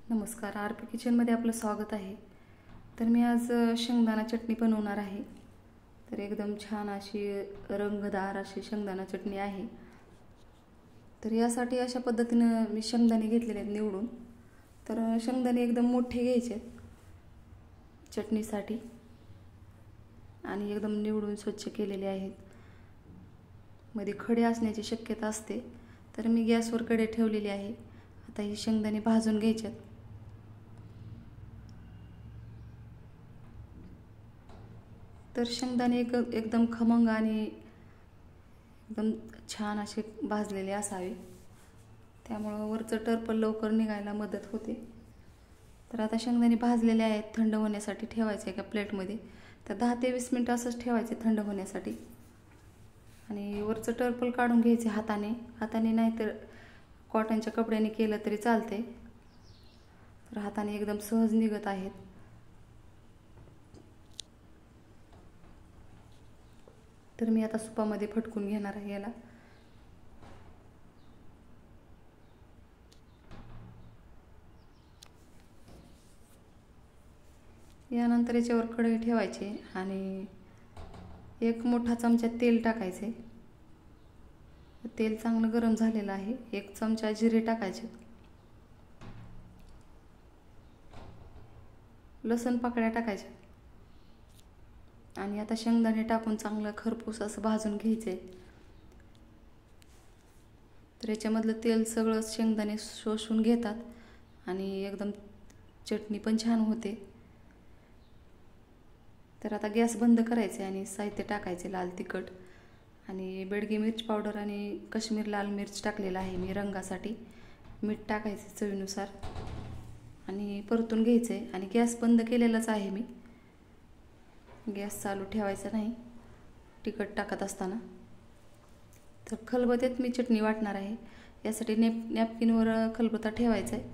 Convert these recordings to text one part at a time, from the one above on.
नमस्कार, आरपी किचनमध्ये आपलं स्वागत आहे। तर मी आज शेंगदाणा चटणी बनवणार आहे। तर एकदम छान अशी रंगदार अशी शेंगदाणा चटणी आहे। तर यासाठी अशा पद्धतीने मी शेंगदाणे घेतलेले आहेत निवडून। तर शेंगदाणे एकदम मोठे घ्यायचे चटणीसाठी आणि एकदम निवडून स्वच्छ केलेले आहेत। मध्ये खडे असण्याची शक्यता असते, तर मी गॅसवर कढई ठेवलेली आहे। आता ही शेंगदाणे भाजून घ्यायचे। तर शेंगदाणे एकदम खमंग आणि एकदम छान असे भाजलेले असावे, त्यामुळे वरचं टरपल लवकर निघायला मदत होते। तर आता शेंगदाणे भाजलेले आहेत, थंड होण्यासाठी ठेवायचे एका प्लेटमध्ये। तर 10 ते 20 मिनिट असंच ठेवायचे थंड होण्यासाठी आणि वरचं टरपल काढून घ्यायचे हाताने नाही तर कॉटनच्या कपड्याने केलं तरी चालते। तर हाताने एकदम सहज निघत आहेत। तर मी आता सुपामध्ये फटकून घेणार आहे याला। यानंतर याच्यावर कढई ठेवायची आणि एक मोठा चमचा तेल टाकायचे। तेल चांगलं गरम झालेलं आहे। 1 चमचा जिरे टाकायचे, लसूण पाकळ्या टाकायच्या आणि आता शेंगदाणे टाकून चांगलं खरपूस असं भाजून घ्यायचे। तर याच्यामधलं तेल सगळं शेंगदाणे शोषून घेतात आणि एकदम चटणी पण छान होते। तर आता गॅस बंद करायचे आणि साहित्य टाकायचे लाल तिखट आणि बेडगी मिर्च पावडर आणि काश्मीर लाल मिर्च टाकलेला आहे मी रंगासाठी। मीठ टाकायचे चवीनुसार आणि परतून घ्यायचे आणि गॅस बंद केलेलाच आहे मी, गॅस चालू ठेवायचा नाही तिखट टाकत असताना। तर खलबत्त्यात मी चटणी वाटणार आहे, यासाठी नॅपकिनवर खलबत्ता ठेवायचा आहे,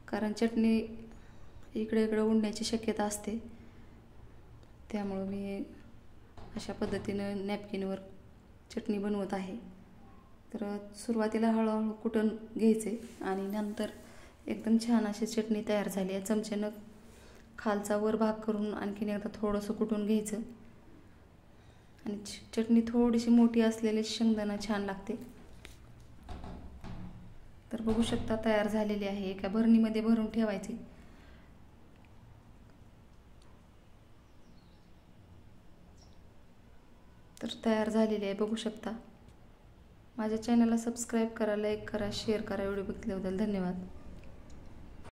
कारण चटणी इकडे इकडे उडण्याची शक्यता असते। त्यामुळे मी अशा पद्धतीने नॅपकिनवर चटणी बनवत आहे। तर सुरुवातीला हळूहळू कुटून घ्यायचे आणि नंतर एकदम छान अशी चटणी तयार झाली आहे। चमच्यानं खालचा वर भाग करून आणखीन एकदा थोडंसं कुटून घ्यायचं आणि चटणी थोडीशी मोठी असलेली शेंगदाणा छान लागते। तर बघू शकता तयार झालेली आहे। एका भरणीमध्ये भरून ठेवायची। तर तयार झालेली आहे, बघू शकता। माझ्या चॅनलला सबस्क्राईब करा, लाईक करा, शेअर करा। व्हिडिओ बघितल्याबद्दल धन्यवाद।